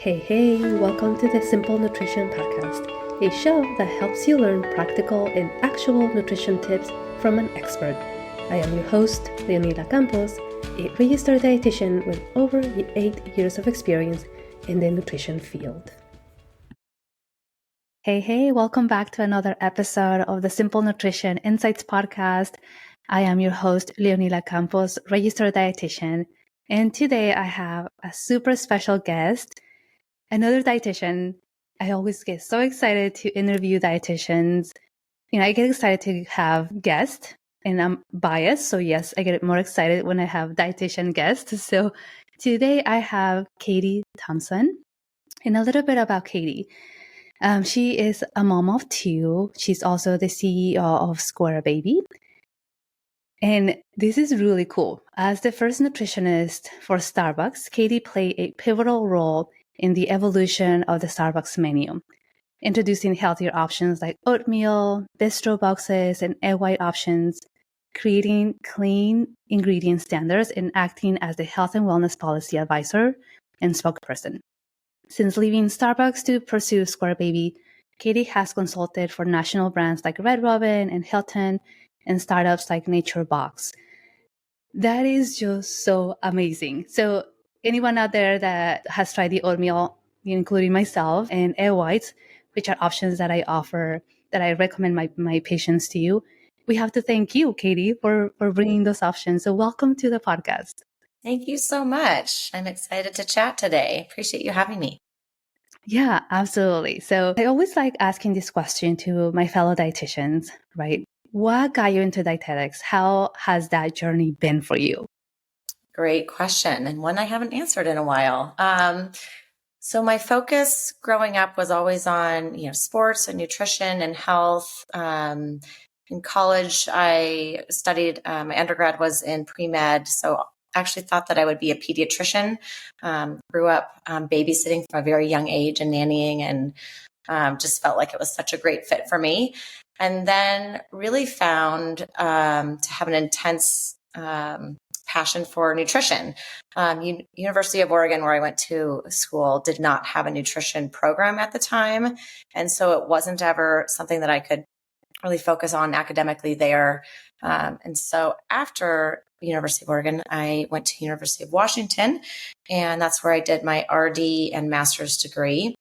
Hey, welcome to the Simple Nutrition Podcast, a show that helps you learn practical and actual nutrition tips from an expert. I am your host, Leonila Campos, a registered dietitian with over 8 years of experience in the nutrition field. Hey, welcome back to another episode of the Simple Nutrition Insights Podcast. I am your host, Leonila Campos, registered dietitian, and today I have a super special guest, another dietitian. I always get so excited to interview dietitians. I get excited to have guests, and I'm biased. So yes, I get more excited when I have dietitian guests. So today I have Katie Thompson. And a little bit about Katie. She is a mom of two. She's also the CEO of Square Baby. And this is really cool. As the first nutritionist for Starbucks, Katie played a pivotal role in the evolution of the Starbucks menu, introducing healthier options like oatmeal, bistro boxes, and egg white options, creating clean ingredient standards, and acting as the health and wellness policy advisor and spokesperson. Since leaving Starbucks to pursue Square Baby, Katie has consulted for national brands like Red Robin and Hilton and startups like Nature Box. That is just so amazing. So anyone out there that has tried the oatmeal, including myself, and egg whites, which are options that I offer, that I recommend my patients to you, we have to thank you, Katie, for bringing those options. So welcome to the podcast. Thank you so much. I'm excited to chat today. Appreciate you having me. Yeah, absolutely. So I always like asking this question to my fellow dietitians, right? What got you into dietetics? How has that journey been for you? Great question, and one I haven't answered in a while. So my focus growing up was always on, sports and nutrition and health. In college, I studied, my undergrad was in pre-med, so actually thought that I would be a pediatrician. Grew up babysitting from a very young age and nannying, and just felt like it was such a great fit for me. And then really found to have an intense passion for nutrition. University of Oregon, where I went to school, did not have a nutrition program at the time. And so it wasn't ever something that I could really focus on academically there. And so after University of Oregon, I went to University of Washington, and that's where I did my RD and master's degree.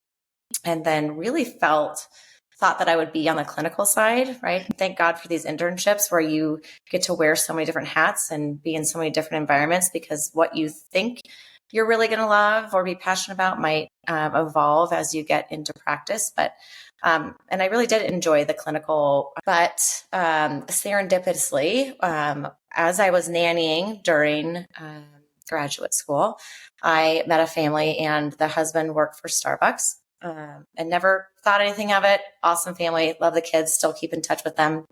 And then really thought that I would be on the clinical side, right? Thank God for these internships where you get to wear so many different hats and be in so many different environments, because what you think you're really going to love or be passionate about might evolve as you get into practice. But and I really did enjoy the clinical, but serendipitously, as I was nannying during graduate school, I met a family, and the husband worked for Starbucks. And never thought anything of it. Awesome family, love the kids, still keep in touch with them,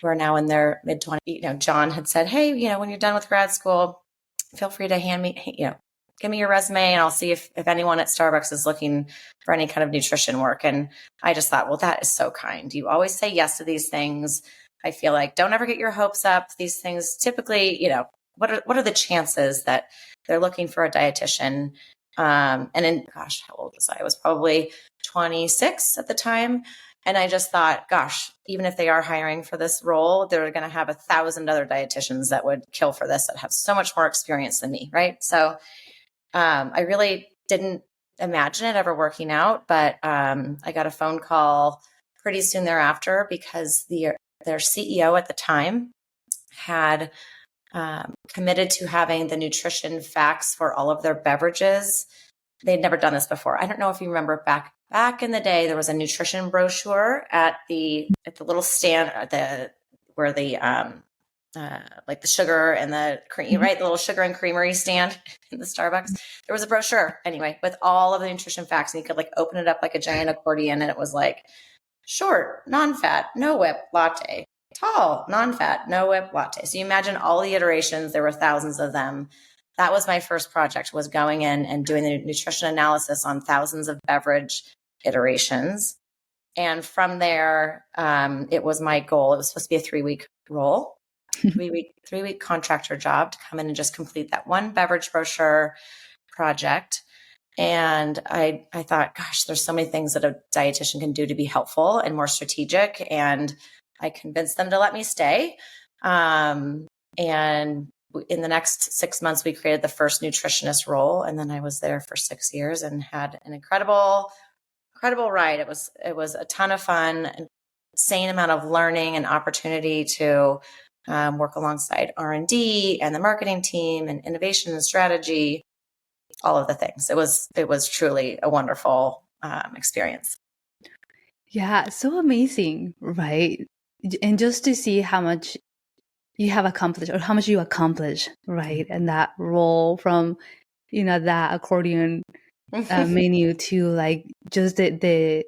who are now in their mid-20s. John had said, hey, when you're done with grad school, feel free to give me your resume, and I'll see if anyone at Starbucks is looking for any kind of nutrition work. And I just thought, well, that is so kind. You always say yes to these things. I feel like don't ever get your hopes up. These things typically, what are the chances that they're looking for a dietitian? How old was I? I was probably 26 at the time. And I just thought, gosh, even if they are hiring for this role, they're going to have 1,000 other dietitians that would kill for this, that have so much more experience than me. Right. So, I really didn't imagine it ever working out, but, I got a phone call pretty soon thereafter, because their CEO at the time had committed to having the nutrition facts for all of their beverages. They'd never done this before. I don't know if you remember back in the day, there was a nutrition brochure at the little stand, where the like the sugar and the cream, right? The little sugar and creamery stand in the Starbucks. There was a brochure anyway with all of the nutrition facts, and you could open it up like a giant accordion, and it was short, non-fat, no whip latte. Tall, non-fat, no whip latte. So you imagine all the iterations. There were thousands of them. That was my first project, was going in and doing the nutrition analysis on thousands of beverage iterations. And from there, it was my goal. It was supposed to be a 3-week role, 3-week contractor job, to come in and just complete that one beverage brochure project. And I thought, gosh, there's so many things that a dietitian can do to be helpful and more strategic. And I convinced them to let me stay. And in the next 6 months, we created the first nutritionist role. And then I was there for 6 years and had an incredible ride. It was a ton of fun, an insane amount of learning and opportunity to work alongside R&D and the marketing team and innovation and strategy, all of the things. It was truly a wonderful experience. Yeah, so amazing, right? And just to see how much you have accomplished or how much you accomplish, right? And that role from, that accordion menu to like just the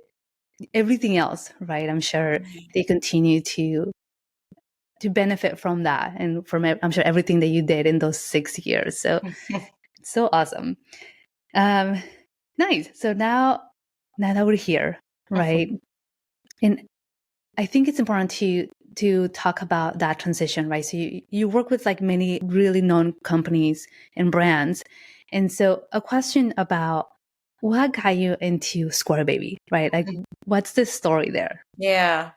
everything else, right? I'm sure they continue to benefit from that and from, I'm sure, everything that you did in those 6 years. So so awesome. Nice. So now that we're here, right? And I think it's important to talk about that transition, right? So you work with like many really known companies and brands. And so a question about what got you into Square Baby, right? Like what's the story there? Yeah.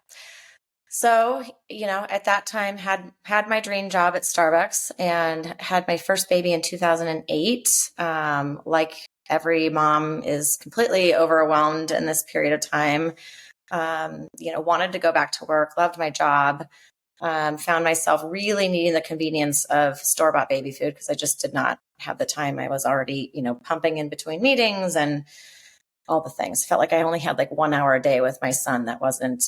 So, at that time had my dream job at Starbucks and had my first baby in 2008. Like every mom is completely overwhelmed in this period of time. Wanted to go back to work, loved my job, found myself really needing the convenience of store-bought baby food because I just did not have the time. I was already, pumping in between meetings and all the things. Felt like I only had like 1 hour a day with my son that wasn't,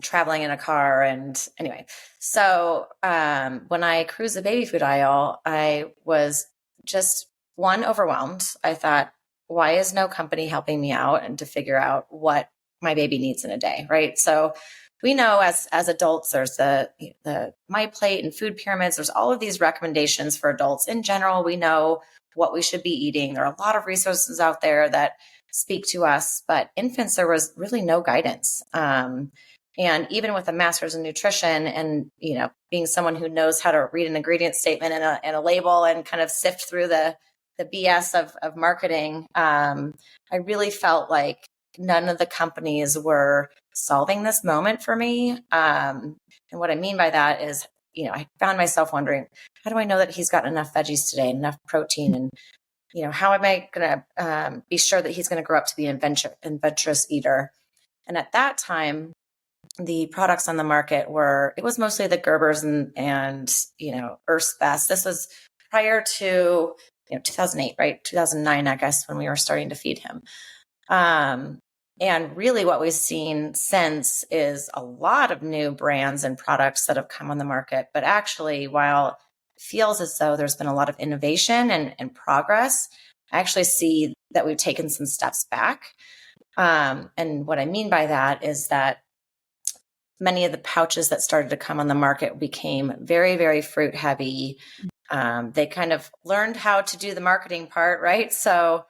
traveling in a car. And anyway, so when I cruised the baby food aisle, I was just overwhelmed. I thought, why is no company helping me out and to figure out what my baby needs in a day, right? So we know as adults, there's the My Plate and food pyramids. There's all of these recommendations for adults. In general, we know what we should be eating. There are a lot of resources out there that speak to us, but infants, there was really no guidance. And even with a master's in nutrition and, being someone who knows how to read an ingredient statement and a label and kind of sift through the BS of marketing, I really felt like none of the companies were solving this moment for me. And what I mean by that is, I found myself wondering, how do I know that he's got enough veggies today, enough protein? And, how am I going to be sure that he's going to grow up to be an adventurous eater? And at that time, the products on the market it was mostly the Gerbers and Earth's Best. This was prior to 2008, right? 2009, I guess, when we were starting to feed him. And really what we've seen since is a lot of new brands and products that have come on the market. But actually, while it feels as though there's been a lot of innovation and progress, I actually see that we've taken some steps back. And what I mean by that is that many of the pouches that started to come on the market became very, very fruit heavy. They kind of learned how to do the marketing part, right? So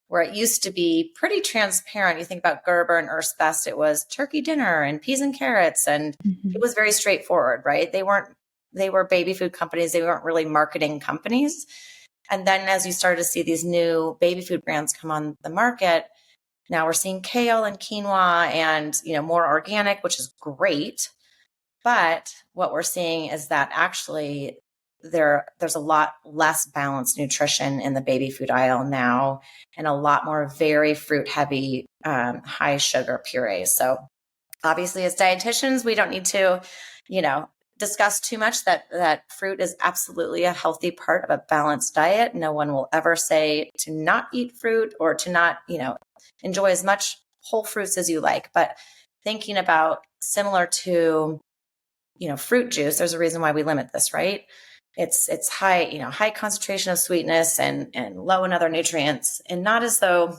where it used to be pretty transparent, you think about Gerber and Earth's Best, it was turkey dinner and peas and carrots. And it was very straightforward, right? They were baby food companies. They weren't really marketing companies. And then as you started to see these new baby food brands come on the market, now we're seeing kale and quinoa and, more organic, which is great. But what we're seeing is that actually there's a lot less balanced nutrition in the baby food aisle now and a lot more very fruit heavy, high sugar purees. So obviously as dietitians, we don't need to, discuss too much that fruit is absolutely a healthy part of a balanced diet. No one will ever say to not eat fruit or to not, enjoy as much whole fruits as you like. But thinking about similar to, fruit juice, there's a reason why we limit this, right? It's high, high concentration of sweetness and low in other nutrients. And not as though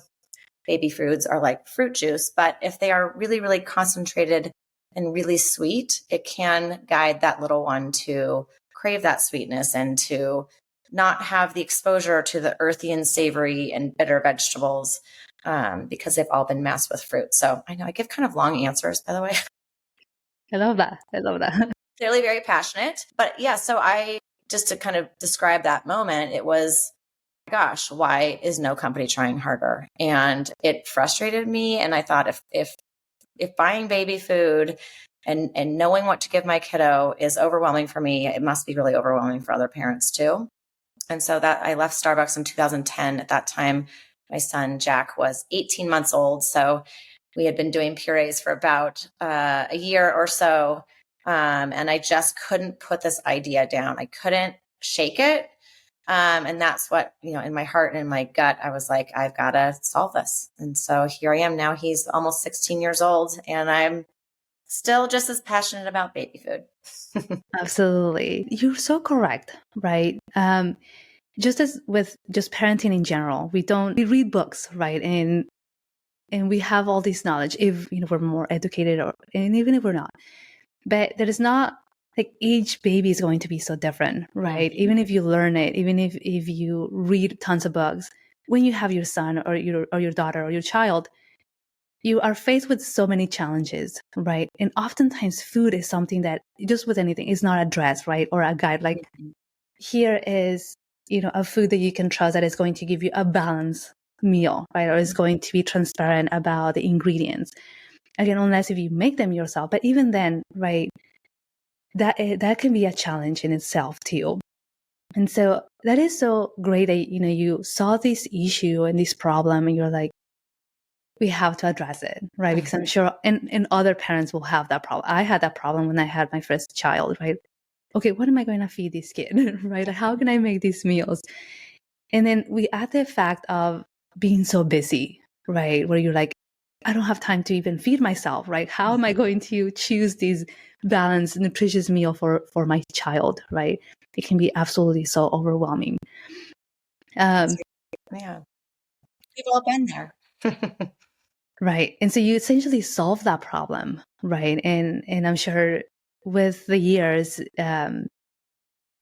baby foods are like fruit juice, but if they are really, really concentrated and really sweet, it can guide that little one to crave that sweetness and to not have the exposure to the earthy and savory and bitter vegetables because they've all been masked with fruit. So I know I give kind of long answers, by the way. I love that. Clearly very passionate. But yeah, so just to kind of describe that moment, it was gosh, why is no company trying harder? And it frustrated me. And I thought if buying baby food and knowing what to give my kiddo is overwhelming for me, it must be really overwhelming for other parents too. And so that I left Starbucks in 2010. At that time, my son Jack was 18 months old. So we had been doing purees for about a year or so. And I just couldn't put this idea down. I couldn't shake it. And that's what, in my heart and in my gut, I was like, I've got to solve this. And so here I am now. He's almost 16 years old and I'm still just as passionate about baby food. Absolutely. You're so correct, right? Just as with just parenting in general, we read books, right? And we have all this knowledge if we're more educated and even if we're not. But there is not like each baby is going to be so different, right? Mm-hmm. Even if you learn it, even if you read tons of books, when you have your son or your daughter or your child, you are faced with so many challenges, right? And oftentimes food is something that just with anything is not addressed, right? Or a guide. Like here is, a food that you can trust that is going to give you a balanced meal, right? Or is going to be transparent about the ingredients. Again, unless if you make them yourself, but even then, right? That can be a challenge in itself too. And so that is so great that, you saw this issue and this problem and you're like, we have to address it, right? Because I'm sure, and other parents will have that problem. I had that problem when I had my first child, right? Okay, what am I going to feed this kid, right? How can I make these meals? And then we add the fact of being so busy, right? Where you're like, I don't have time to even feed myself, right? How am I going to choose these balanced, nutritious meal for my child, right? It can be absolutely so overwhelming. Yeah. People have been there. Right. And so you essentially solve that problem, right? And I'm sure with the years,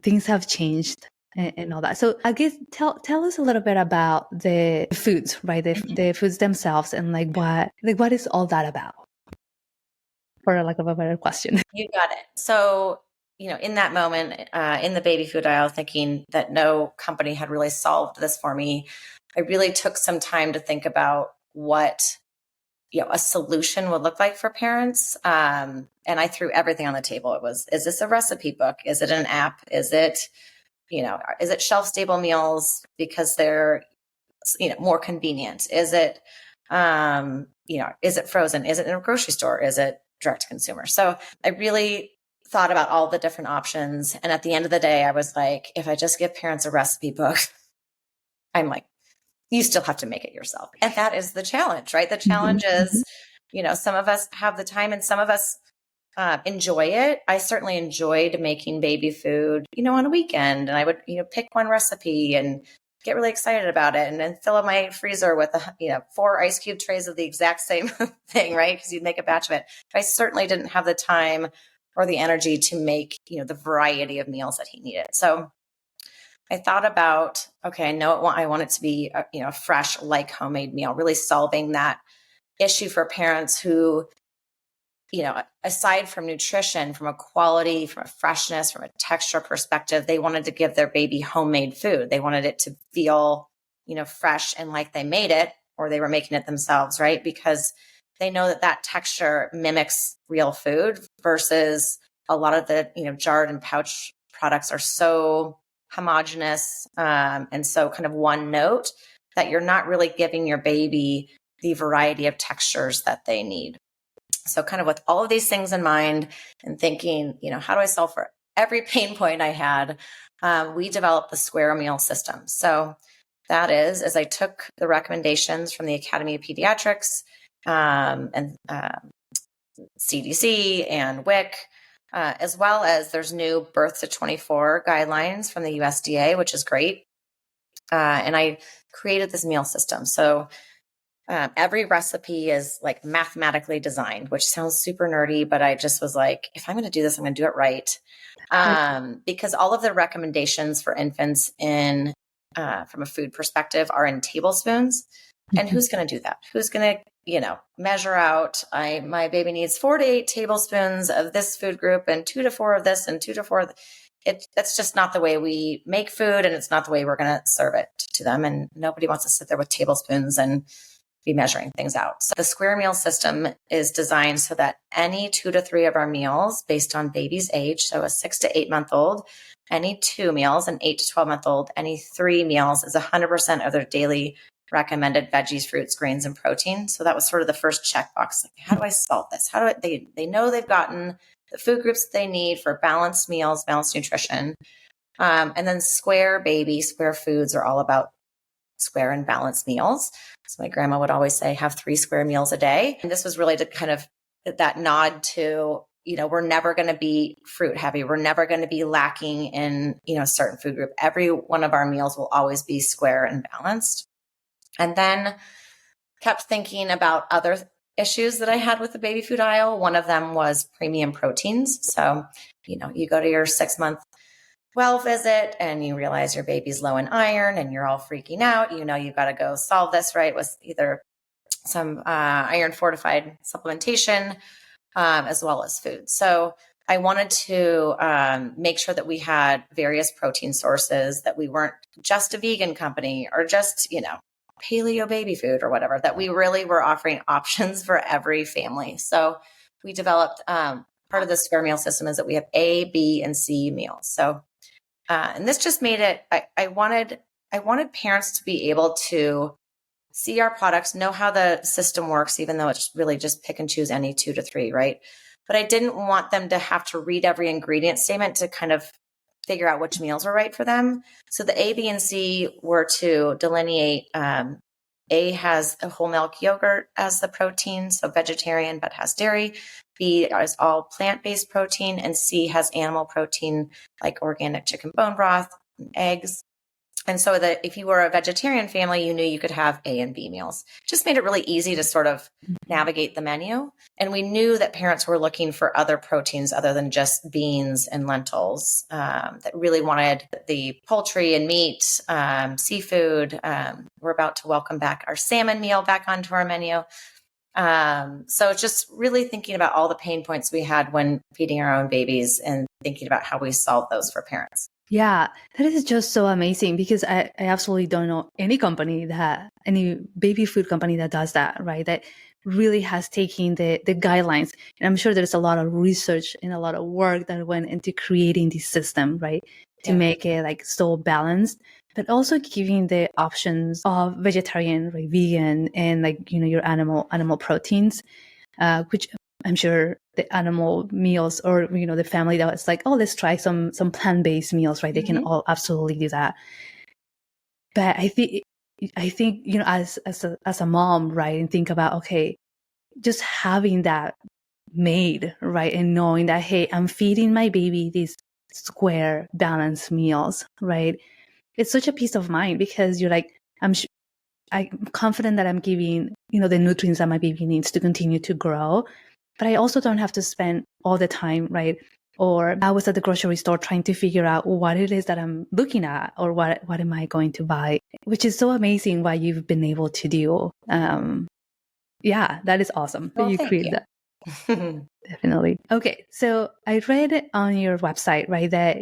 things have changed and all that. So I guess tell us a little bit about the foods, right? The foods themselves and what is all that about? For lack of a better question. You got it. So, in that moment, in the baby food aisle, thinking that no company had really solved this for me, I really took some time to think about what a solution would look like for parents. And I threw everything on the table. It was, is this a recipe book? Is it an app? Is it shelf stable meals because they're, more convenient? Is it, is it frozen? Is it in a grocery store? Is it direct to consumer? So I really thought about all the different options. And at the end of the day, I was like, if I just give parents a recipe book, I'm like, you still have to make it yourself. And that is the challenge, right? The challenge is, some of us have the time and some of us enjoy it. I certainly enjoyed making baby food, on a weekend. And I would, pick one recipe and get really excited about it and then fill up my freezer with, 4 ice cube trays of the exact same thing, right? Because you'd make a batch of it. But I certainly didn't have the time or the energy to make, the variety of meals that he needed. So I thought about, okay, I want it to be a fresh, like homemade meal, really solving that issue for parents who, aside from nutrition, from a quality, from a freshness, from a texture perspective, they wanted to give their baby homemade food. They wanted it to feel, fresh and like they made it or they were making it themselves, right? Because they know that texture mimics real food versus a lot of the, jarred and pouch products are so homogenous and so kind of one note that you're not really giving your baby the variety of textures that they need. So kind of with all of these things in mind and thinking, how do I solve for every pain point I had, we developed the square meal system. So that is, as I took the recommendations from the Academy of Pediatrics and CDC and WIC, as well as there's new birth to 24 guidelines from the USDA, which is great. And I created this meal system. So every recipe is like mathematically designed, which sounds super nerdy, but I just was like, if I'm going to do this, I'm going to do it right. Because all of the recommendations for infants from a food perspective are in tablespoons. And who's going to do that? Who's going to, measure out, my baby needs 4 to 8 tablespoons of this food group and 2 to 4 of this and 2 to 4 of that's just not the way we make food, and it's not the way we're going to serve it to them. And nobody wants to sit there with tablespoons and be measuring things out. So the square meal system is designed so that any 2 to 3 of our meals based on baby's age, so a 6 to 8 month old, any 2 meals, an 8 to 12 month old, any 3 meals is 100% of their daily recommended veggies, fruits, grains, and protein. So that was sort of the first checkbox. Like, how do I solve this? They know they've gotten the food groups they need for balanced meals, balanced nutrition. And then square foods are all about square and balanced meals. So my grandma would always say, have 3 square meals a day. And this was really to kind of that nod to, we're never going to be fruit heavy. We're never going to be lacking in, a certain food group. Every one of our meals will always be square and balanced. And then kept thinking about other issues that I had with the baby food aisle. One of them was premium proteins. So, you go to your 6-month well visit and you realize your baby's low in iron and you're all freaking out. You've got to go solve this, right? With either some iron fortified supplementation as well as food. So I wanted to make sure that we had various protein sources, that we weren't just a vegan company or just, paleo baby food or whatever, that we really were offering options for every family. So we developed part of the square meal system is that we have A, B, and C meals. So and this just made it, I wanted parents to be able to see our products, know how the system works, even though it's really just pick and choose any 2 to 3, right? But I didn't want them to have to read every ingredient statement to kind of figure out which meals were right for them. So the A, B, and C were to delineate, A has a whole milk yogurt as the protein, so vegetarian, but has dairy. B is all plant-based protein, and C has animal protein like organic chicken bone broth and eggs. And so that if you were a vegetarian family, you knew you could have A and B meals. Just made it really easy to sort of navigate the menu. And we knew that parents were looking for other proteins other than just beans and lentils, that really wanted the poultry and meat, seafood. We're about to welcome back our salmon meal back onto our menu. So it's just really thinking about all the pain points we had when feeding our own babies and thinking about how we solve those for parents. Yeah, that is just so amazing because I absolutely don't know any baby food company that does that, right? That really has taken the guidelines. And I'm sure there's a lot of research and a lot of work that went into creating this system, right? To make it like so balanced, but also giving the options of vegetarian, right, vegan, and like, your animal proteins, which I'm sure the animal meals or, the family that was like, oh, let's try some plant-based meals, right? They can all absolutely do that. But I think, as a mom, right, and think about, okay, just having that made, right, and knowing that, hey, I'm feeding my baby these square balanced meals, right? It's such a peace of mind because you're like, I'm confident that I'm giving, the nutrients that my baby needs to continue to grow. But I also don't have to spend all the time, right? Or I was at the grocery store trying to figure out what it is that I'm looking at or what am I going to buy, which is so amazing what you've been able to do. Yeah, that is awesome. Well, You created that. Definitely. Okay. So I read on your website, right, that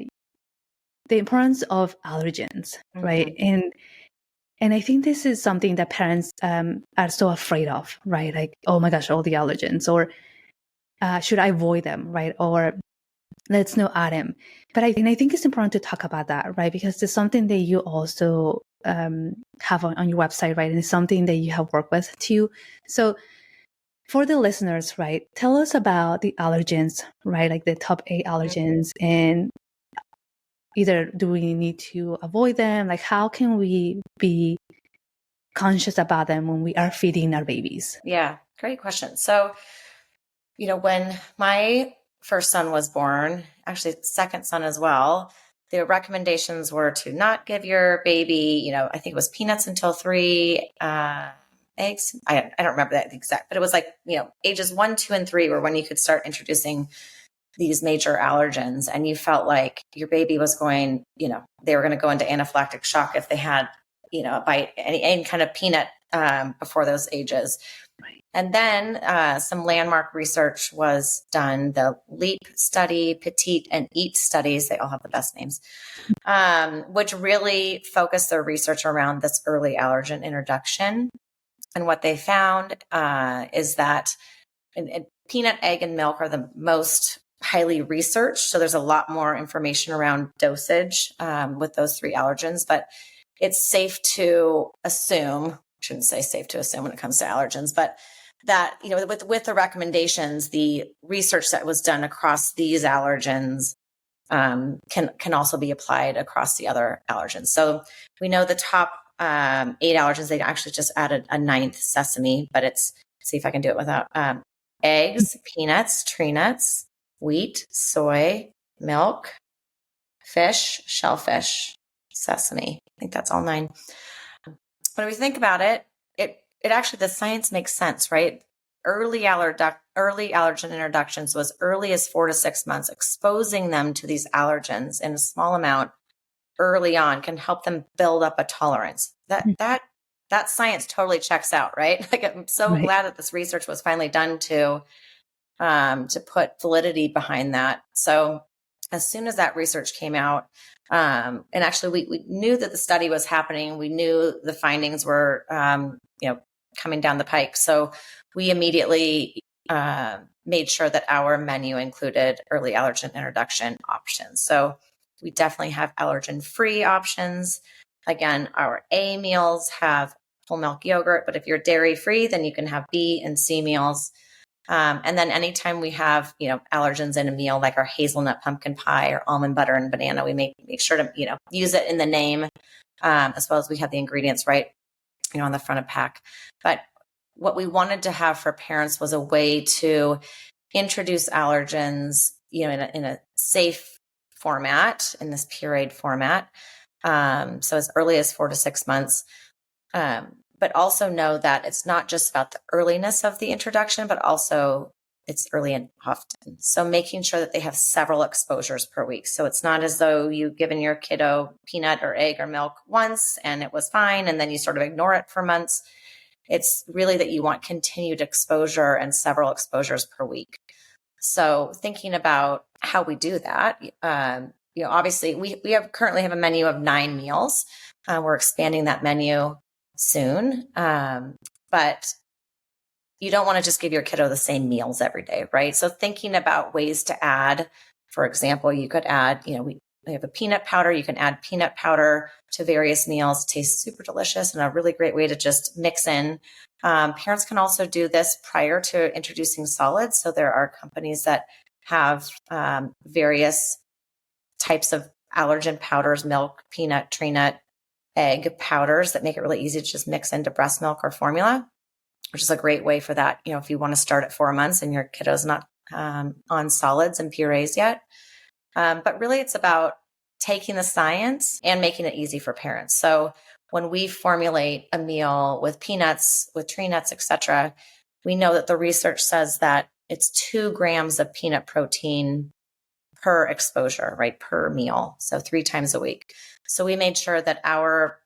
the importance of allergens, right? And I think this is something that parents are so afraid of, right? Like, oh my gosh, all the allergens, or should I avoid them, right? Or let's not add them. But I think it's important to talk about that, right? Because it's something that you also have on your website, right? And it's something that you have worked with too. So for the listeners, right, tell us about the allergens, right? Like the top 8 allergens, and either do we need to avoid them? Like, how can we be conscious about them when we are feeding our babies? Yeah, great question. So, when my first son was born, actually second son as well, the recommendations were to not give your baby, I think it was peanuts until 3, eggs. I don't remember that exact, but it was like, ages 1, 2, and 3 were when you could start introducing these major allergens, and you felt like your baby was going, they were going to go into anaphylactic shock if they had, a bite, any kind of peanut before those ages. And then some landmark research was done, the LEAP study, PETITE, and EAT studies. They all have the best names, which really focused their research around this early allergen introduction. And what they found is that peanut, egg, and milk are the most highly researched. So there's a lot more information around dosage with those three allergens, but it's safe to assume, shouldn't say safe to assume when it comes to allergens, but that, with the recommendations, the research that was done across these allergens can also be applied across the other allergens. So we know the top 8 allergens, they actually just added a 9th, sesame, but let's see if I can do it without eggs, peanuts, tree nuts, wheat, soy, milk, fish, shellfish, sesame. I think that's all 9. When we think about it, it actually, the science makes sense, right? Early allergen introductions was early as 4 to 6 months, exposing them to these allergens in a small amount early on can help them build up a tolerance. That science totally checks out, right? Like, I'm so glad that this research was finally done to put validity behind that. So as soon as that research came out, and actually we knew that the study was happening, we knew the findings were, coming down the pike. So we immediately made sure that our menu included early allergen introduction options. So we definitely have allergen-free options. Again, our A meals have whole milk yogurt, but if you're dairy-free, then you can have B and C meals. And then anytime we have, allergens in a meal, like our hazelnut pumpkin pie or almond butter and banana, we make sure to, use it in the name, as well as we have the ingredients right, on the front of pack. But what we wanted to have for parents was a way to introduce allergens, in a safe format, in this pureed format. So as early as 4 to 6 months. But also know that it's not just about the earliness of the introduction, but also it's early and often. So making sure that they have several exposures per week. So it's not as though you've given your kiddo peanut or egg or milk once and it was fine, and then you sort of ignore it for months. It's really that you want continued exposure and several exposures per week. So thinking about how we do that, obviously we currently have a menu of 9 meals. We're expanding that menu soon. But you don't want to just give your kiddo the same meals every day, right? So thinking about ways to add, for example, you could add, we have a peanut powder. You can add peanut powder to various meals. It tastes super delicious and a really great way to just mix in. Parents can also do this prior to introducing solids. So there are companies that have various types of allergen powders, milk, peanut, tree nut, egg powders that make it really easy to just mix into breast milk or formula, which is a great way for that. If you want to start at 4 months and your kiddo's not on solids and purees yet. But really it's about taking the science and making it easy for parents. So when we formulate a meal with peanuts, with tree nuts, etc., we know that the research says that it's 2 grams of peanut protein per exposure, right? Per meal. So 3 times a week. So we made sure that our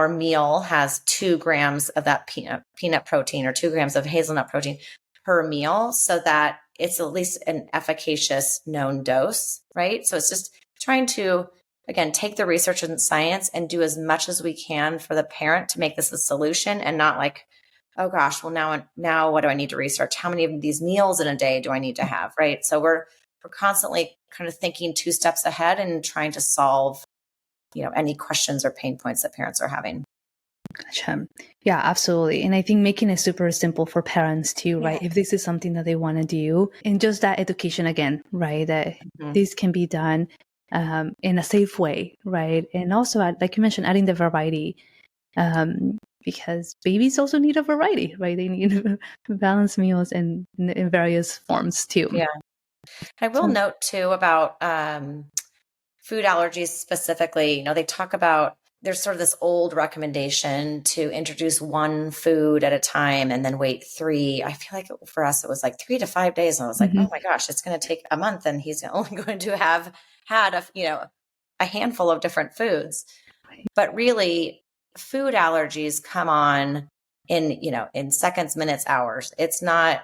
meal has 2 grams of that peanut protein or 2 grams of hazelnut protein per meal, so that it's at least an efficacious known dose, right? So it's just trying to, again, take the research and science and do as much as we can for the parent to make this a solution, and not like, oh gosh, well now what do I need to research? How many of these meals in a day do I need to have, right? So we're constantly kind of thinking 2 steps ahead and trying to solve, any questions or pain points that parents are having. Gotcha. Yeah, absolutely. And I think making it super simple for parents too, right? If this is something that they want to do, and just that education again, right? That this can be done in a safe way, right? And also, like you mentioned, adding the variety, because babies also need a variety, right? They need balanced meals in various forms too. Yeah. I will note too about food allergies specifically. They talk about, there's sort of this old recommendation to introduce 1 food at a time and then wait 3. I feel like for us, it was like 3 to 5 days. And I was like, oh my gosh, it's going to take a month and he's only going to have had a handful of different foods. But really, food allergies come on in seconds, minutes, hours. It's not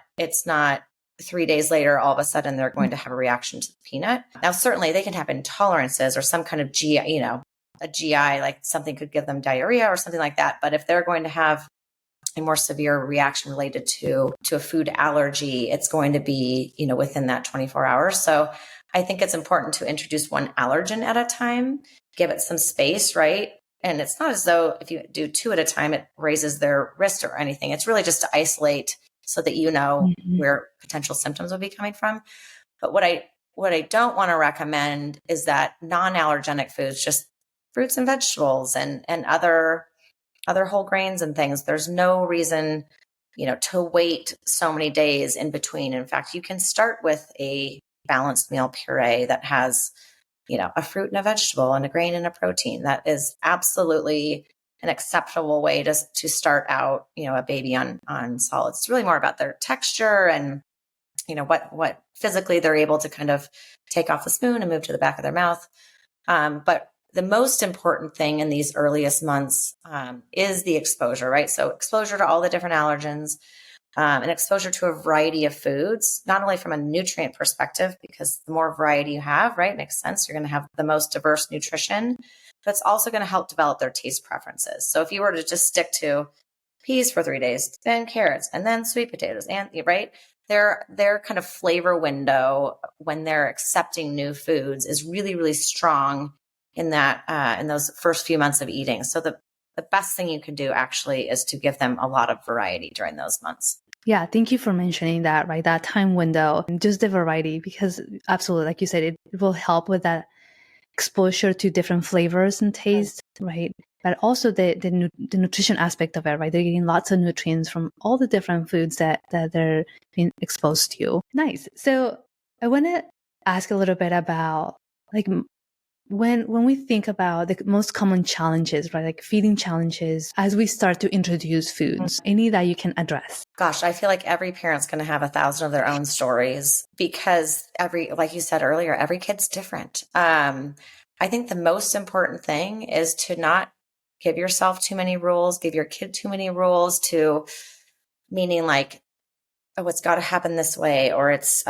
3 days later, all of a sudden they're going to have a reaction to the peanut. Now, certainly they can have intolerances or some kind of a GI, like something could give them diarrhea or something like that. But if they're going to have a more severe reaction related to a food allergy, it's going to be, within that 24 hours. So I think it's important to introduce one allergen at a time, give it some space, right? And it's not as though if you do two at a time, it raises their risk or anything. It's really just to isolate so that where potential symptoms will be coming from. But what I don't want to recommend is that non-allergenic foods, just fruits and vegetables and other whole grains and things. There's no reason, to wait so many days in between. In fact, you can start with a balanced meal puree that has, a fruit and a vegetable and a grain and a protein. That is absolutely an acceptable way to start out, a baby on solids. It's really more about their texture and, what physically they're able to kind of take off the spoon and move to the back of their mouth. But the most important thing in these earliest months is the exposure, right? So exposure to all the different allergens, and exposure to a variety of foods, not only from a nutrient perspective, because the more variety you have, right, makes sense. You're going to have the most diverse nutrition, but it's also going to help develop their taste preferences. So if you were to just stick to peas for 3 days, then carrots, and then sweet potatoes, and right, their kind of flavor window when they're accepting new foods is really, really strong in those first few months of eating. So the best thing you can do actually is to give them a lot of variety during those months. Yeah, thank you for mentioning that, right? That time window and just the variety, because absolutely, like you said, it will help with that exposure to different flavors and tastes, right? But also the nutrition aspect of it, right? They're getting lots of nutrients from all the different foods that they're being exposed to. Nice. So I want to ask a little bit about like when we think about the most common challenges, right? Like feeding challenges as we start to introduce foods, any that you can address? Gosh, I feel like every parent's going to have 1,000 of their own stories because like you said earlier, every kid's different. I think the most important thing is to not give yourself too many rules, give your kid too many rules, meaning like, oh, it's got to happen this way, or it's,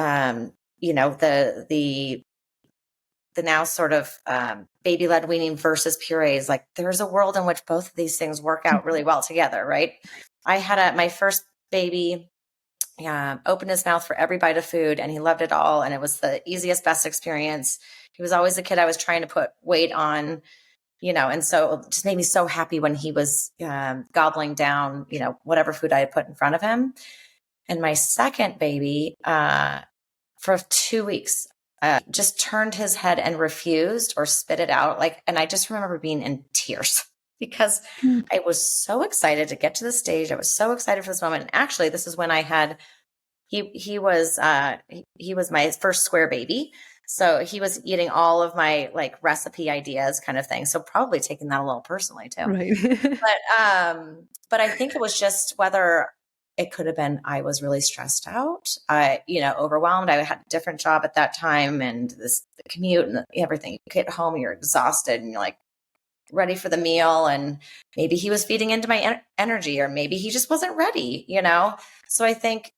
the now sort of baby-led weaning versus purees. Like there's a world in which both of these things work out really well together, right? I had my first baby opened his mouth for every bite of food and he loved it all. And it was the easiest, best experience. He was always a kid I was trying to put weight on, and so it just made me so happy when he was gobbling down, whatever food I had put in front of him. And my second baby, for 2 weeks, just turned his head and refused or spit it out. And I just remember being in tears because I was so excited to get to the stage. I was so excited for this moment. And actually, this is when I had, he was my first square baby. So he was eating all of my like recipe ideas kind of thing. So probably taking that a little personally too. Right. But I think it was just whether it could have been I was really stressed out, overwhelmed. I had a different job at that time and the commute and everything. You get home, you're exhausted and you're like ready for the meal. And maybe he was feeding into my energy or maybe he just wasn't ready, So I think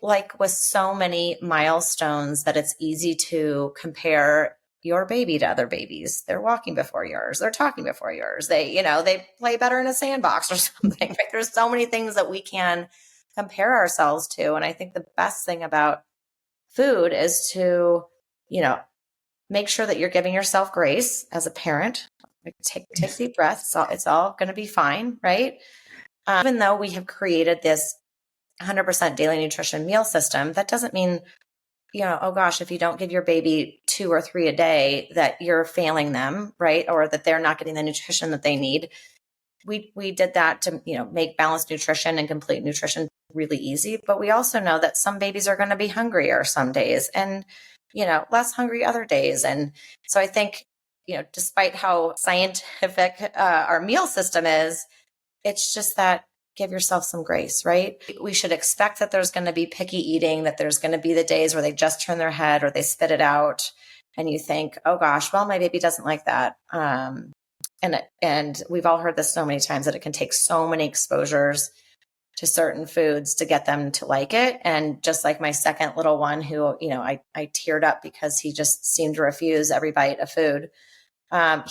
like with so many milestones that it's easy to compare your baby to other babies. They're walking before yours. They're talking before yours. They play better in a sandbox or something. Right? There's so many things that we can compare ourselves to. And I think the best thing about food is to, make sure that you're giving yourself grace as a parent. Like take deep breaths. It's all going to be fine, right? Even though we have created this 100% daily nutrition meal system, that doesn't mean, oh gosh, if you don't give your baby 2 or 3 a day, that you're failing them, right? Or that they're not getting the nutrition that they need. We did that to, make balanced nutrition and complete nutrition really easy. But we also know that some babies are going to be hungrier some days and, less hungry other days. And so I think, despite how scientific our meal system is, it's just that give yourself some grace, right? We should expect that there's going to be picky eating, that there's going to be the days where they just turn their head or they spit it out. And you think, oh gosh, well, my baby doesn't like that. And we've all heard this so many times that it can take so many exposures to certain foods to get them to like it. And just like my second little one who, I teared up because he just seemed to refuse every bite of food.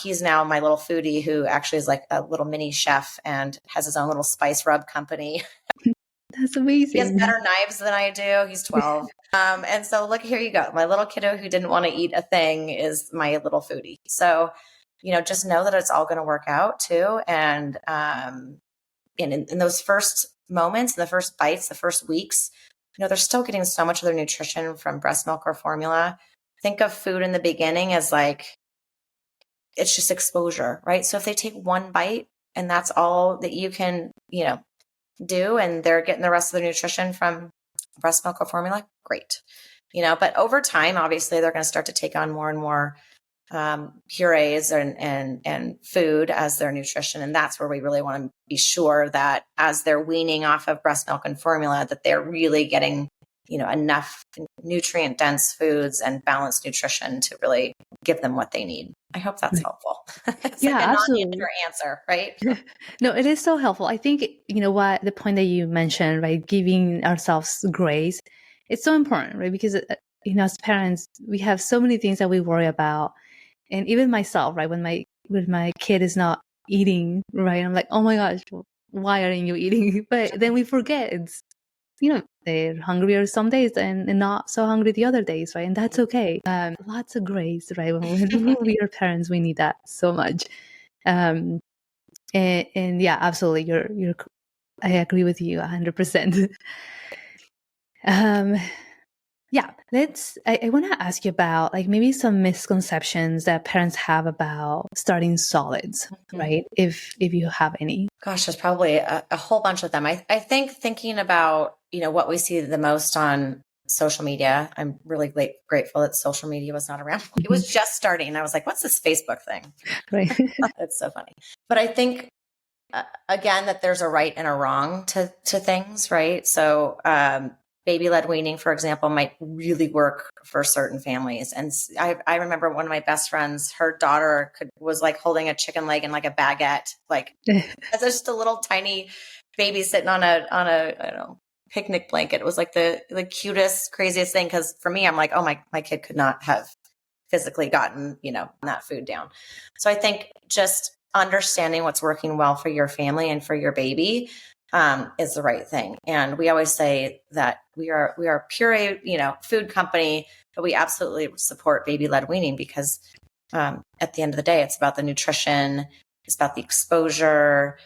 He's now my little foodie who actually is like a little mini chef and has his own little spice rub company. That's He has amazing. better knives than I do. He's 12. And so look, here you go. My little kiddo who didn't want to eat a thing is my little foodie. So, just know that it's all going to work out too. And in those first moments, in the first bites, the first weeks, they're still getting so much of their nutrition from breast milk or formula. Think of food in the beginning as like, it's just exposure, right? So if they take one bite and that's all that you can, do, and they're getting the rest of the nutrition from breast milk or formula, great. But over time, obviously they're going to start to take on more and more purees and food as their nutrition. And that's where we really want to be sure that as they're weaning off of breast milk and formula, that they're really getting, enough nutrient dense foods and balanced nutrition to really give them what they need. I hope that's helpful. It's like a absolutely. non-answer answer, right? No, it is so helpful. I think, what the point that you mentioned, right? Giving ourselves grace, it's so important, right? Because, as parents, we have so many things that we worry about. And even myself, right? When my kid is not eating, right? I'm like, oh my gosh, why aren't you eating? But then we forget it's, they're hungrier some days and not so hungry the other days, right? And that's okay. Lots of grace, right? When we are parents, we need that so much. And yeah, absolutely. I agree with you 100%. Yeah, I want to ask you about like maybe some misconceptions that parents have about starting solids, right? If you have any. Gosh, there's probably a whole bunch of them. I think thinking about, what we see the most on social media, I'm really grateful that social media was not around. It was just starting. And I was like, what's this Facebook thing? Right. It's so funny. But I think, again, that there's a right and a wrong to things, right? So, baby-led weaning, for example, might really work for certain families. And I remember one of my best friends, her daughter was like holding a chicken leg in like a baguette, like as just a little tiny baby sitting on a I don't know, picnic blanket. It was like the cutest, craziest thing. Cause for me, I'm like, oh, my kid could not have physically gotten, that food down. So I think just understanding what's working well for your family and for your baby is the right thing. And we always say that we are a pure, food company, but we absolutely support baby-led weaning because at the end of the day, it's about the nutrition, it's about the exposure,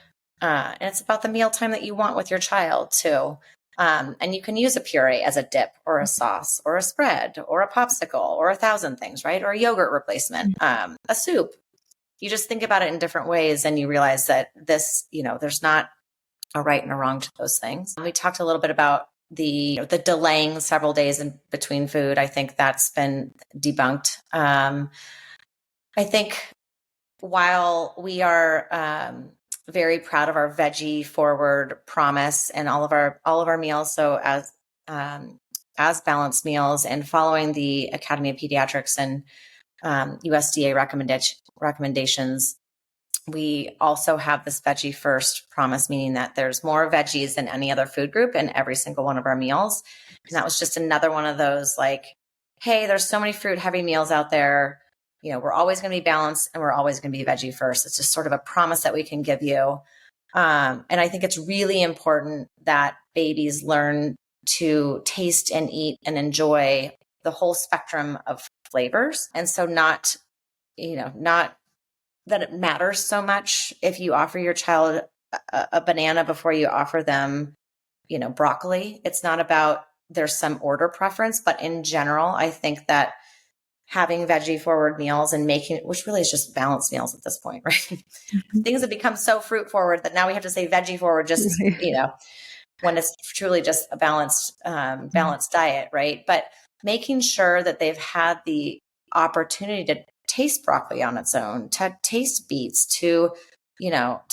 and it's about the mealtime that you want with your child too. And you can use a puree as a dip or a sauce or a spread or a popsicle or 1,000 things, right? Or a yogurt replacement, a soup. You just think about it in different ways and you realize that this, there's not a right and a wrong to those things. We talked a little bit about the delaying several days in between food. I think that's been debunked. I think while we are very proud of our veggie forward promise and all of our meals, so as balanced meals and following the Academy of Pediatrics and USDA recommendations, we also have this veggie first promise, meaning that there's more veggies than any other food group in every single one of our meals. And that was just another one of those like, hey, there's so many fruit heavy meals out there. We're always going to be balanced and we're always going to be veggie first. It's just sort of a promise that we can give you. And I think it's really important that babies learn to taste and eat and enjoy the whole spectrum of flavors. And so not that it matters so much if you offer your child a banana before you offer them, broccoli. It's not about there's some order preference, but in general, I think that having veggie forward meals and which really is just balanced meals at this point, right? Mm-hmm. Things have become so fruit forward that now we have to say veggie forward, just, when it's truly just a balanced diet, right? But making sure that they've had the opportunity to taste broccoli on its own, to taste beets, to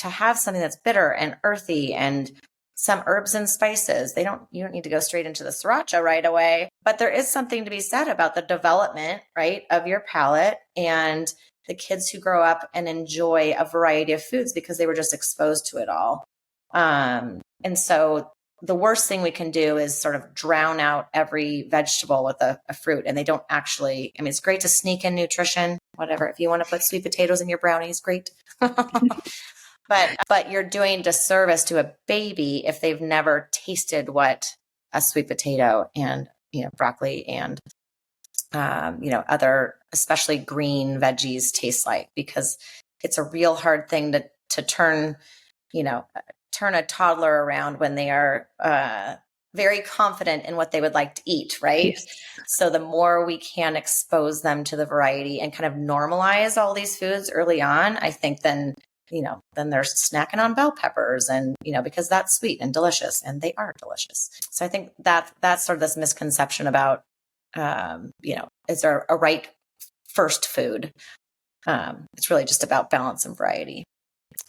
have something that's bitter and earthy and some herbs and spices. You don't need to go straight into the sriracha right away, but there is something to be said about the development, right, of your palate and the kids who grow up and enjoy a variety of foods because they were just exposed to it all. And so the worst thing we can do is sort of drown out every vegetable with a fruit. And they don't actually, I mean, it's great to sneak in nutrition, whatever. If you want to put sweet potatoes in your brownies, great. But you're doing disservice to a baby if they've never tasted what a sweet potato and, broccoli and, other, especially green veggies taste like, because it's a real hard thing to turn a toddler around when they are very confident in what they would like to eat, right? Yes. So the more we can expose them to the variety and kind of normalize all these foods early on, I think then they're snacking on bell peppers and, because that's sweet and delicious, and they are delicious. So I think that's sort of this misconception about, is there a right first food? It's really just about balance and variety.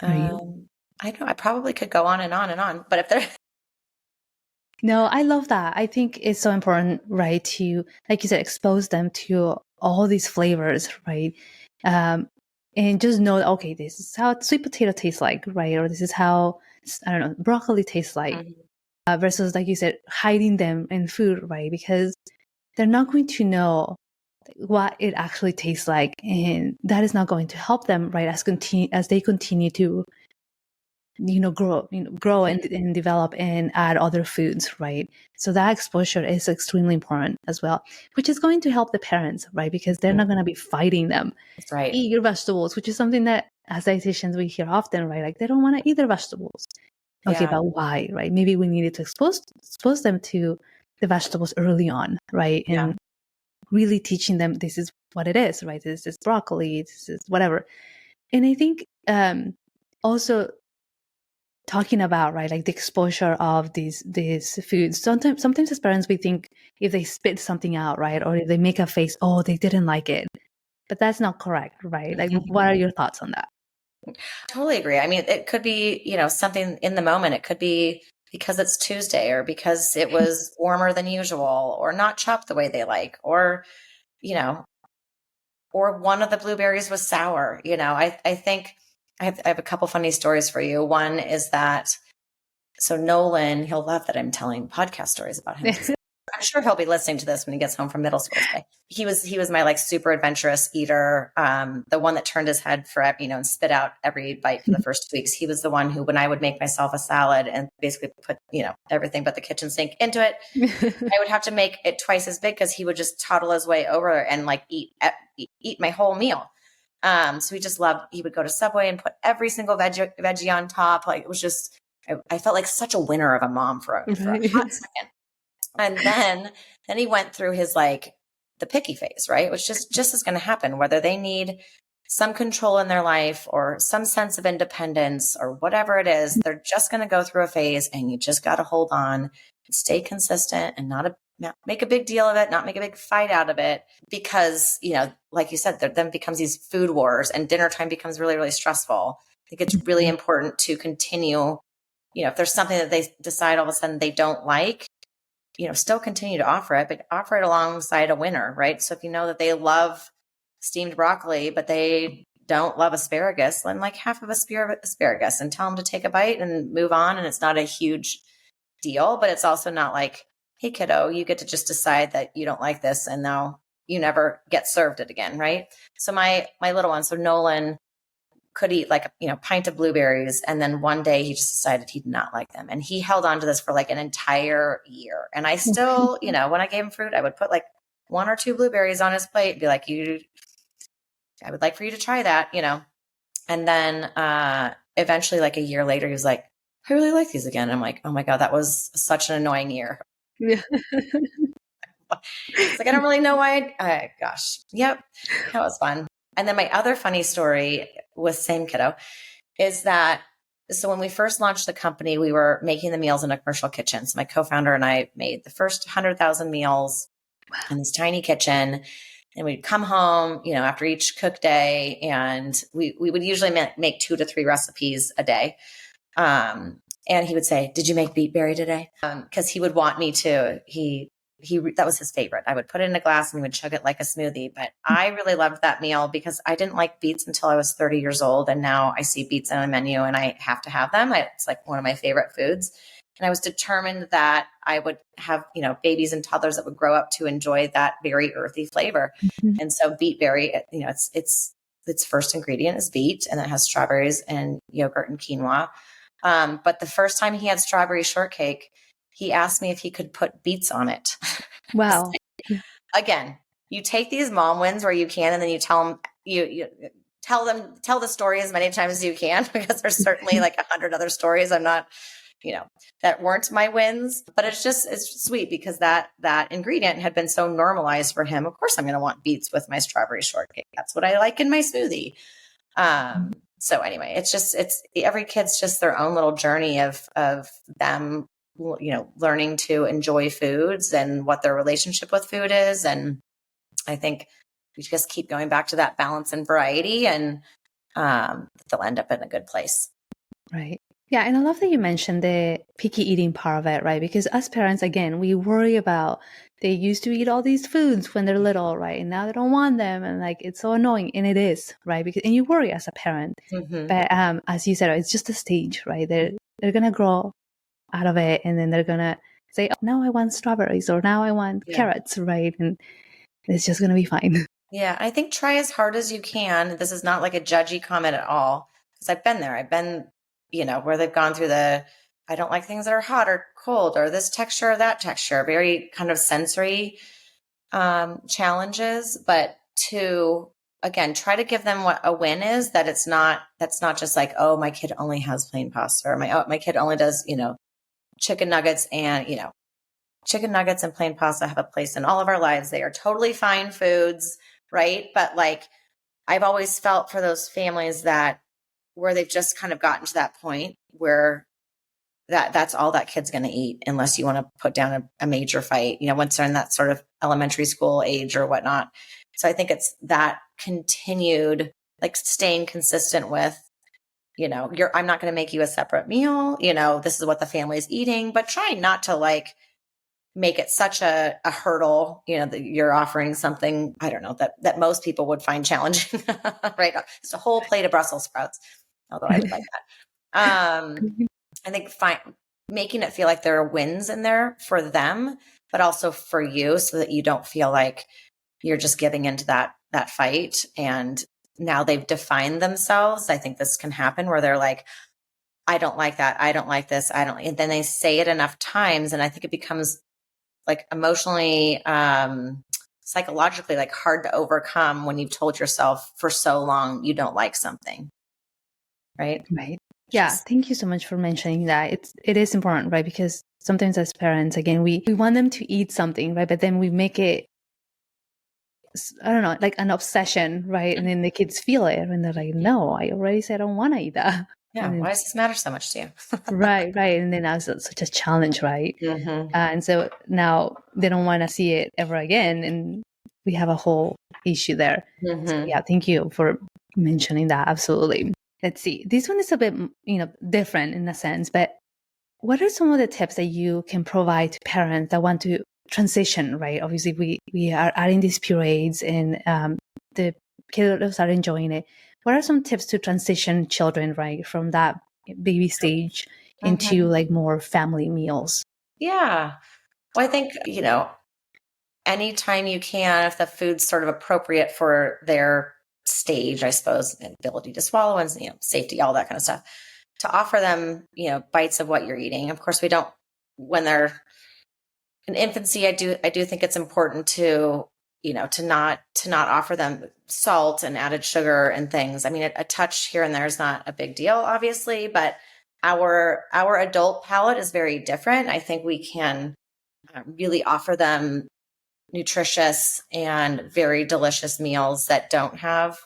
I know I probably could go on and on and on, but if there. No, I love that. I think it's so important, right? To, like you said, expose them to all these flavors, right? And just know, okay, this is how sweet potato tastes like, right? Or this is how, I don't know, broccoli tastes like, versus, like you said, hiding them in food, right? Because they're not going to know what it actually tastes like. And that is not going to help them, right? As they continue to, grow and develop and add other foods, right? So that exposure is extremely important as well, which is going to help the parents, right? Because they're not going to be fighting them. That's right. Eat your vegetables, which is something that as dietitians we hear often, right? Like they don't want to eat their vegetables. Okay, but why, right? Maybe we needed to expose them to the vegetables early on, right? And really teaching them this is what it is, right? This is broccoli, this is whatever. And I think also talking about, right, like the exposure of these foods. Sometimes as parents we think if they spit something out, right, or if they make a face, oh, they didn't like it. But that's not correct, right? Like, what are your thoughts on that? Totally agree. I mean, it could be, something in the moment. It could be because it's Tuesday, or because it was warmer than usual, or not chopped the way they like, or, or one of the blueberries was sour. I think I have a couple funny stories for you. One is that, so Nolan, he'll love that I'm telling podcast stories about him. I'm sure he'll be listening to this when he gets home from middle school today. He was my like super adventurous eater. The one that turned his head for, and spit out every bite for the first 2 weeks. He was the one who, when I would make myself a salad and basically put, everything but the kitchen sink into it, I would have to make it twice as big because he would just toddle his way over and like eat my whole meal. So he would go to Subway and put every single veggie on top. Like it was just, I felt like such a winner of a mom for a hot second. And then he went through his like the picky phase, right? Which just is going to happen, whether they need some control in their life or some sense of independence or whatever it is. They're just going to go through a phase, and you just got to hold on and stay consistent and not make a big deal of it, not make a big fight out of it, because, like you said, there then becomes these food wars, and dinner time becomes really, really stressful. I think it's really important to continue, if there's something that they decide all of a sudden they don't like, still continue to offer it, but offer it alongside a winner, right? So if you know that they love steamed broccoli, but they don't love asparagus, then like half of a spear of asparagus and tell them to take a bite and move on. And it's not a huge deal, but it's also not like, hey kiddo, you get to just decide that you don't like this and now you never get served it again, right? So my little one, so Nolan, could eat like, pint of blueberries. And then one day he just decided he did not like them. And he held on to this for like an entire year. And I still, when I gave him fruit, I would put like 1 or 2 blueberries on his plate and be like, I would like for you to try that, And then eventually like a year later, he was like, I really like these again. And I'm like, oh my God, that was such an annoying year. Yeah. It's like, I don't really know why. Gosh. Yep. That was fun. And then my other funny story with same kiddo is that, so when we first launched the company, we were making the meals in a commercial kitchen. So my co-founder and I made the first 100,000 meals in this tiny kitchen. And we'd come home, after each cook day, and we would usually make 2 to 3 recipes a day. And he would say, did you make beet berry today? Because he would want me to, that was his favorite. I would put it in a glass and he would chug it like a smoothie. But I really loved that meal because I didn't like beets until I was 30 years old. And now I see beets on a menu and I have to have them. It's like one of my favorite foods. And I was determined that I would have, babies and toddlers that would grow up to enjoy that very earthy flavor. Mhm. And so beet berry, its first ingredient is beet, and it has strawberries and yogurt and quinoa. But the first time he had strawberry shortcake, he asked me if he could put beets on it. Wow. Again, you take these mom wins where you can, and then you tell them, you tell the story as many times as you can, because there's certainly like 100 other stories I'm not, that weren't my wins, but it's sweet because that ingredient had been so normalized for him. Of course, I'm going to want beets with my strawberry shortcake. That's what I like in my smoothie. So anyway, it's every kid's just their own little journey of them, learning to enjoy foods and what their relationship with food is. And I think we just keep going back to that balance and variety, and they'll end up in a good place. Right. Yeah. And I love that you mentioned the picky eating part of it, right? Because as parents, again, we worry about they used to eat all these foods when they're little, right? And now they don't want them. And like, it's so annoying. And it is, right? And you worry as a parent. Mm-hmm. But as you said, it's just a stage, right? They're going to grow out of it. And then they're going to say, oh, now I want strawberries, or now I want carrots, right? And it's just going to be fine. Yeah. I think try as hard as you can. This is not like a judgy comment at all, because I've been there. I've been, where they've gone through I don't like things that are hot or cold, or this texture or that texture, very kind of sensory challenges. But to, again, try to give them what a win is, that's not just like, oh, my kid only has plain pasta, or my kid only does, chicken nuggets, and, chicken nuggets and plain pasta have a place in all of our lives. They are totally fine foods, right? But like, I've always felt for those families where they've just kind of gotten to that point where that's all that kid's going to eat, unless you want to put down a major fight, once they're in that sort of elementary school age or whatnot. So I think it's that continued, like, staying consistent with, I'm not going to make you a separate meal. This is what the family's eating, but trying not to like make it such a hurdle, that you're offering something, I don't know, that most people would find challenging, right? It's a whole plate of Brussels sprouts, although I would like that. I think making it feel like there are wins in there for them, but also for you, so that you don't feel like you're just giving into that fight. And now they've defined themselves. I think this can happen where they're like, I don't like that. I don't like this. And then they say it enough times. And I think it becomes like emotionally, psychologically, like hard to overcome when you've told yourself for so long you don't like something. Right. Right. Yeah. Thank you so much for mentioning that. It is important, right? Because sometimes as parents, again, we want them to eat something, right? But then we make it, I don't know, like an obsession, right? And then the kids feel it and they're like, no, I already said I don't want to eat that. Yeah. Why does this matter so much to you? Right. And then that's such a challenge, right? Mm-hmm. And so now they don't want to see it ever again. And we have a whole issue there. Mm-hmm. So yeah, thank you for mentioning that. Absolutely. Let's see. This one is a bit, different in a sense, but what are some of the tips that you can provide to parents that want to transition, right? Obviously, we are adding these purees and the kiddos are enjoying it. What are some tips to transition children, right, from that baby stage into like more family meals? Yeah. Well, I think, anytime you can, if the food's sort of appropriate for their stage, I suppose, and ability to swallow and, safety, all that kind of stuff, to offer them, bites of what you're eating. Of course, we don't, when they're in infancy, I do think it's important to, to not offer them salt and added sugar and things. I mean, a touch here and there is not a big deal, obviously, but our adult palate is very different. I think we can really offer them nutritious and very delicious meals that don't have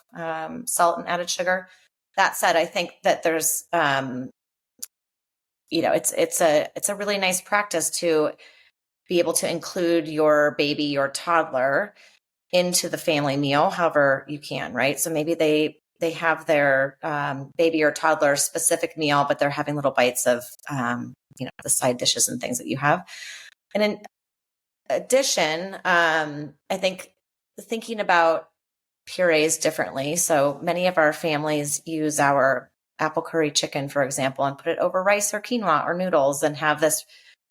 salt and added sugar. That said, I think that there's, it's a really nice practice to be able to include your baby or toddler into the family meal, however you can, right? So maybe they have their baby or toddler specific meal, but they're having little bites of, the side dishes and things that you have. And in addition, I think thinking about purees differently. So many of our families use our apple curry chicken, for example, and put it over rice or quinoa or noodles and have this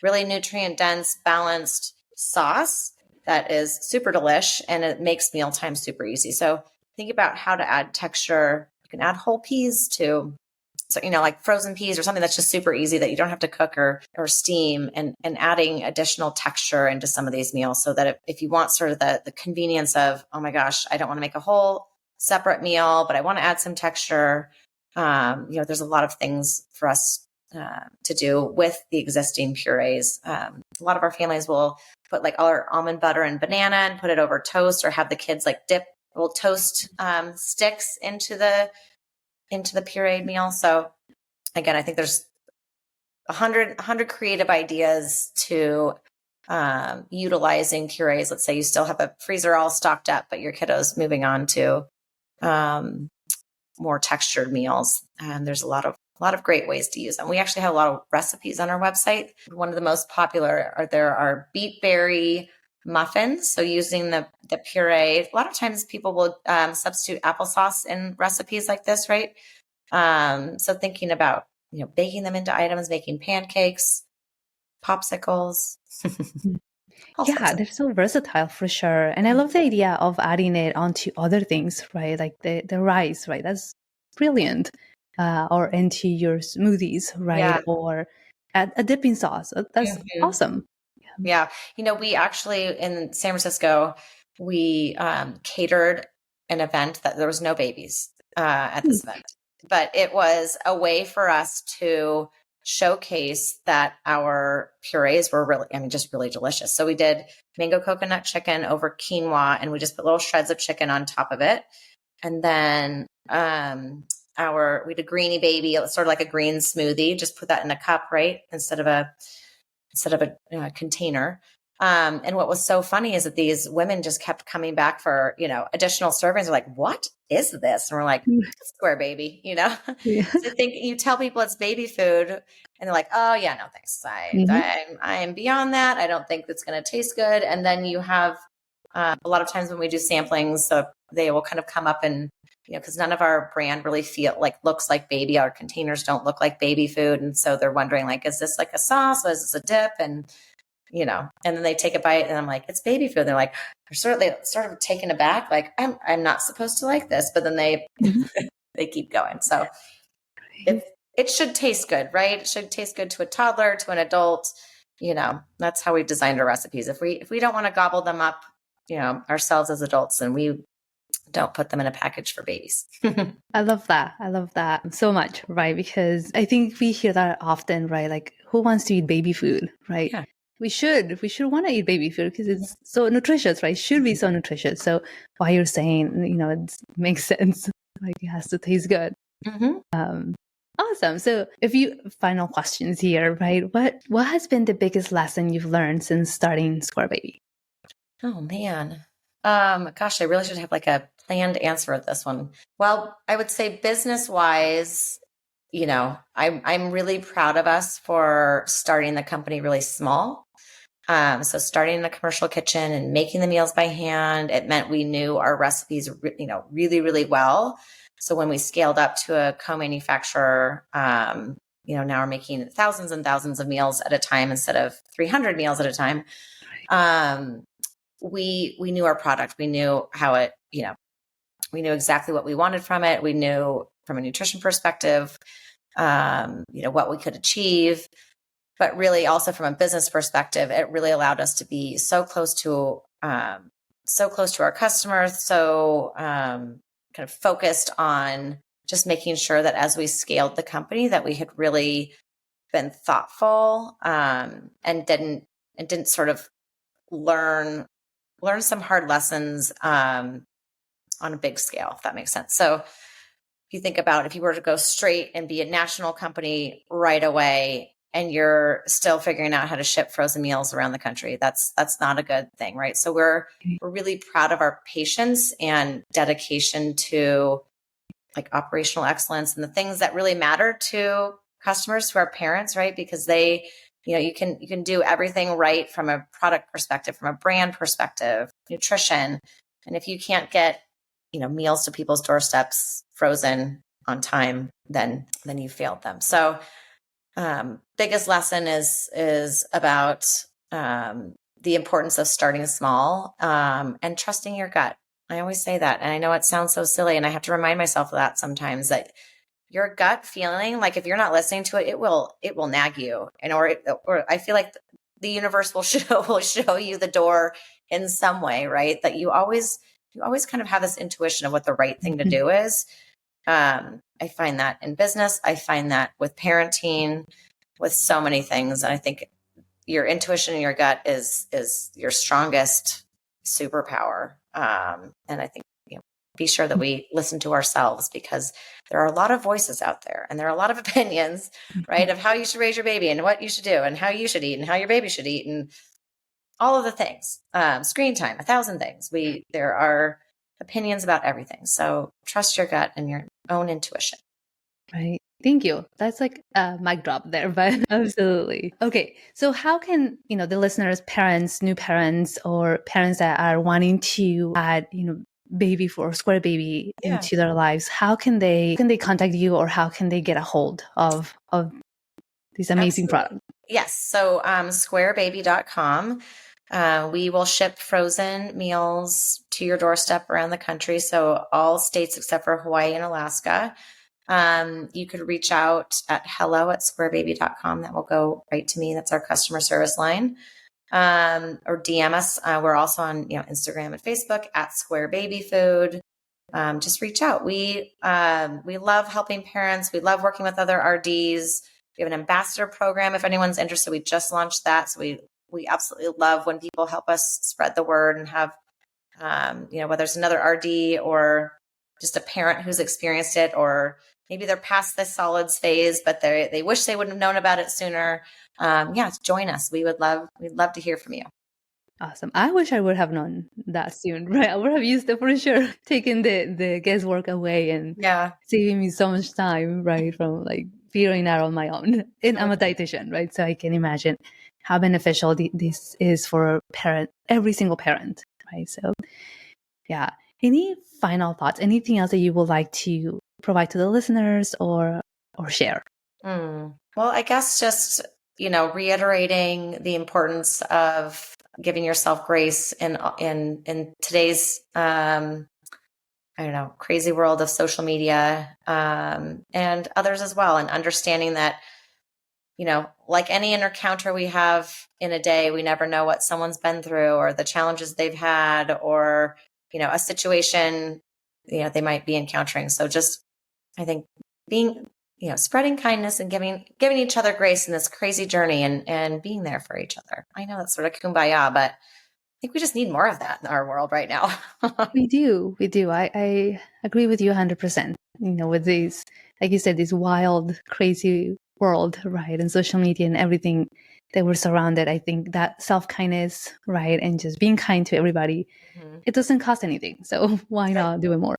really nutrient dense, balanced sauce that is super delish, and it makes mealtime super easy. So think about how to add texture. You can add whole peas too. So, like frozen peas or something that's just super easy that you don't have to cook or steam, and adding additional texture into some of these meals so that if you want sort of the convenience of, oh my gosh, I don't want to make a whole separate meal, but I want to add some texture. There's a lot of things for us to do with the existing purees. A lot of our families will put like all our almond butter and banana and put it over toast, or have the kids like dip little toast sticks into the pureed meal. So again, I think there's 100 creative ideas to utilizing purees. Let's say you still have a freezer all stocked up, but your kiddo's moving on to more textured meals. And there's a lot of great ways to use them. We actually have a lot of recipes on our website. One of the most popular are beet berry muffins. So using the puree, a lot of times people will substitute applesauce in recipes like this, right? So thinking about, baking them into items, making pancakes, popsicles. Yeah, they're so versatile for sure. And I love the idea of adding it onto other things, right? Like the rice, right? That's brilliant. Or into your smoothies, right? Yeah. Or a dipping sauce. That's awesome. Yeah. We actually, in San Francisco, we catered an event that there was no babies at this event, but it was a way for us to showcase that our purees were really, just really delicious. So we did mango coconut chicken over quinoa, and we just put little shreds of chicken on top of it. And then we did greenie baby, sort of like a green smoothie, just put that in a cup, right? Instead of a container. And what was so funny is that these women just kept coming back for, additional servings. They're like, what is this? And we're like, square baby, Yeah. So I think you tell people it's baby food and they're like, oh yeah, no, thanks. I am beyond that. I don't think it's going to taste good. And then you have a lot of times when we do samplings, so they will kind of come up and, because none of our brand really looks like baby. Our containers don't look like baby food. And so they're wondering like, is this like a sauce? Or is this a dip? And, and then they take a bite and I'm like, it's baby food. And they're like, they're sort of taken aback. Like I'm not supposed to like this, but then they, they keep going. So it should taste good, right? It should taste good to a toddler, to an adult. That's how we've designed our recipes. If we don't want to gobble them up, ourselves as adults, and we don't put them in a package for babies. I love that. I love that so much, right? Because I think we hear that often, right? Like, who wants to eat baby food, right? Yeah. We should want to eat baby food because it's so nutritious, right? It should be so nutritious. So why you're saying, it makes sense. Like, it has to taste good. Awesome. So final questions here, right? What has been the biggest lesson you've learned since starting Square Baby? Oh man. Gosh, I really should have like a planned answer at this one. Well, I would say business wise, I'm really proud of us for starting the company really small. So starting in a commercial kitchen and making the meals by hand, it meant we knew our recipes, really, really well. So when we scaled up to a co-manufacturer, now we're making thousands and thousands of meals at a time instead of 300 meals at a time. We knew our product. We knew how it, we knew exactly what we wanted from it. We knew from a nutrition perspective, what we could achieve, but really also from a business perspective, it really allowed us to be so close to our customers. So, kind of focused on just making sure that as we scaled the company, that we had really been thoughtful, and didn't sort of learn some hard lessons on a big scale, if that makes sense. So if you think about if you were to go straight and be a national company right away and you're still figuring out how to ship frozen meals around the country, that's not a good thing, right? So we're really proud of our patience and dedication to like operational excellence and the things that really matter to customers, to our parents, right? Because they, you can do everything right from a product perspective, from a brand perspective, nutrition. And if you can't get, meals to people's doorsteps frozen, on time, then you failed them. So biggest lesson is about the importance of starting small and trusting your gut. I always say that. And I know it sounds so silly, and I have to remind myself of that sometimes, that your gut feeling, like if you're not listening to it, it will nag you. And or I feel like the universe will show you the door in some way, right? That you always kind of have this intuition of what the right thing to do is. I find that in business. I find that with parenting, with so many things. And I think your intuition and your gut is your strongest superpower. And I think, be sure that we listen to ourselves, because there are a lot of voices out there, and there are a lot of opinions, right, of how you should raise your baby and what you should do and how you should eat and how your baby should eat and all of the things, screen time, 1,000 things. There are opinions about everything. So trust your gut and your own intuition. Right. Thank you. That's like a mic drop there, but absolutely. Okay. So how can, the listeners, parents, new parents, or parents that are wanting to add, baby for square baby into their lives, how can they contact you, or how can they get a hold of this amazing product? Yes. So squarebaby.com. We will ship frozen meals to your doorstep around the country. So all states except for Hawaii and Alaska. You could reach out at hello@squarebaby.com. That will go right to me. That's our customer service line. Or DM us. We're also on, Instagram and Facebook @squarebabyfood. Just reach out. We love helping parents. We love working with other RDs. We have an ambassador program. If anyone's interested, we just launched that. So we absolutely love when people help us spread the word and have, whether it's another RD or just a parent who's experienced it, or maybe they're past the solids phase, but they wish they would have known about it sooner. Join us. We'd love to hear from you. Awesome. I wish I would have known that soon, right? I would have used it for sure, taking the guesswork away and saving me so much time, right? From like figuring out on my own. And I'm a dietitian, right? So I can imagine how beneficial this is for every single parent, right? So yeah. Any final thoughts? Anything else that you would like to provide to the listeners or share? Well, I guess just, reiterating the importance of giving yourself grace in today's, crazy world of social media, and others as well. And understanding that, like any encounter we have in a day, we never know what someone's been through or the challenges they've had, or, a situation, they might be encountering. So just, I think being, spreading kindness and giving each other grace in this crazy journey, and being there for each other. I know that's sort of kumbaya, but I think we just need more of that in our world right now. We do. I agree with you 100%. With these, like you said, this wild, crazy world, right? And social media and everything that we're surrounded. I think that self-kindness, right? And just being kind to everybody, it doesn't cost anything. So why not do it more?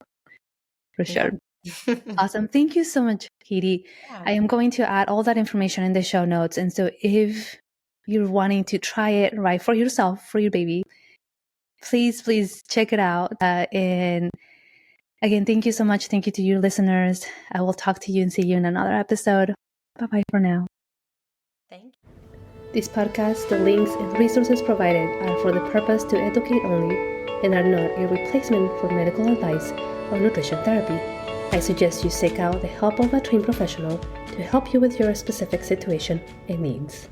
For sure. Yeah. Awesome. Thank you so much, Katie. Yeah. I am going to add all that information in the show notes. And so if you're wanting to try it right for yourself, for your baby, please check it out. And again, thank you so much. Thank you to your listeners. I will talk to you and see you in another episode. Bye-bye for now. Thank you. This podcast, the links and resources provided are for the purpose to educate only and are not a replacement for medical advice or nutrition therapy. I suggest you seek out the help of a trained professional to help you with your specific situation and needs.